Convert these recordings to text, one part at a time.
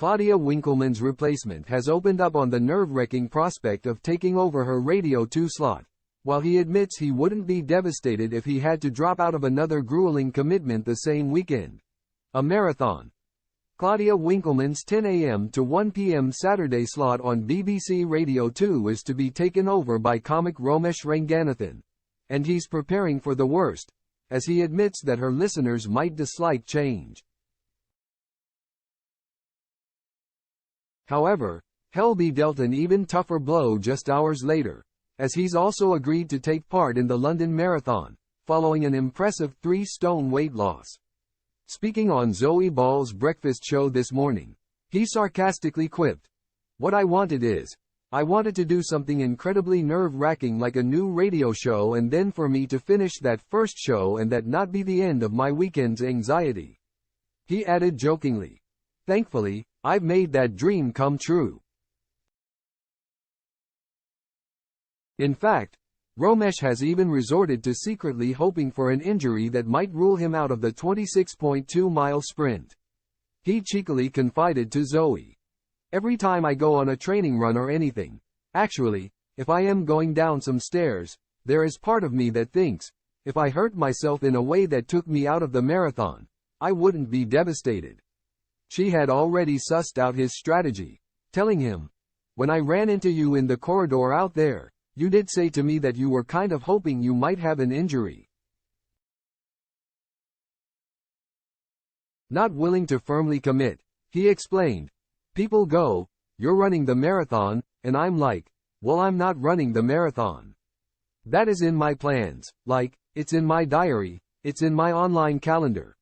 Claudia Winkleman's replacement has opened up on the nerve-wracking prospect of taking over her Radio 2 slot, while he admits he wouldn't be devastated if he had to drop out of another grueling commitment the same weekend. A marathon. Claudia Winkleman's 10 a.m. to 1 p.m. Saturday slot on BBC Radio 2 is to be taken over by comic Romesh Ranganathan, and he's preparing for the worst, as he admits that her listeners might dislike change. However, Helby dealt an even tougher blow just hours later, as he's also agreed to take part in the London Marathon, following an impressive 3-stone weight loss. Speaking on Zoe Ball's breakfast show this morning, he sarcastically quipped, "What I wanted is, I wanted to do something incredibly nerve-wracking like a new radio show, and then for me to finish that first show and that not be the end of my weekend's anxiety." He added jokingly, "Thankfully, I've made that dream come true." In fact, Romesh has even resorted to secretly hoping for an injury that might rule him out of the 26.2-mile sprint. He cheekily confided to Zoe, "Every time I go on a training run or anything, actually, if I am going down some stairs, there is part of me that thinks, if I hurt myself in a way that took me out of the marathon, I wouldn't be devastated." She had already sussed out his strategy, telling him, "When I ran into you in the corridor out there, you did say to me that you were kind of hoping you might have an injury." Not willing to firmly commit, he explained, "People go, 'You're running the marathon,' and I'm like, 'Well, I'm not running the marathon. That is in my plans, like, it's in my diary, it's in my online calendar.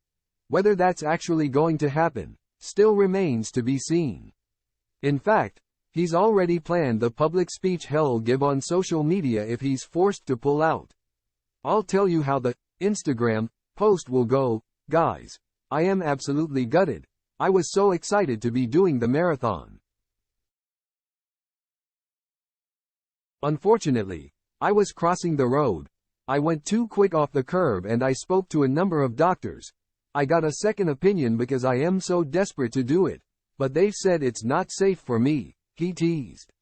Whether that's actually going to happen still remains to be seen.'" In fact, he's already planned the public speech he'll give on social media if he's forced to pull out. "I'll tell you how the Instagram post will go, guys. I am absolutely gutted. I was so excited to be doing the marathon. Unfortunately, I was crossing the road. I went too quick off the curb and I spoke to a number of doctors. I got a second opinion because I am so desperate to do it, but they've said it's not safe for me," he teased.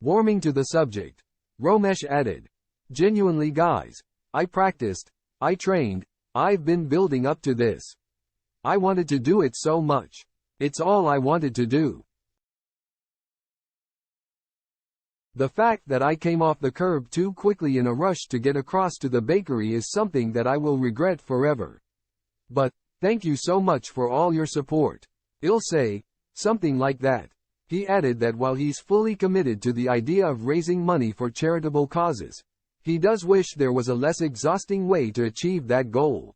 Warming to the subject, Romesh added, "Genuinely guys, I practiced, I trained, I've been building up to this. I wanted to do it so much. It's all I wanted to do. The fact that I came off the curb too quickly in a rush to get across to the bakery is something that I will regret forever. But, thank you so much for all your support. I'll say something like that." He added that while he's fully committed to the idea of raising money for charitable causes, he does wish there was a less exhausting way to achieve that goal.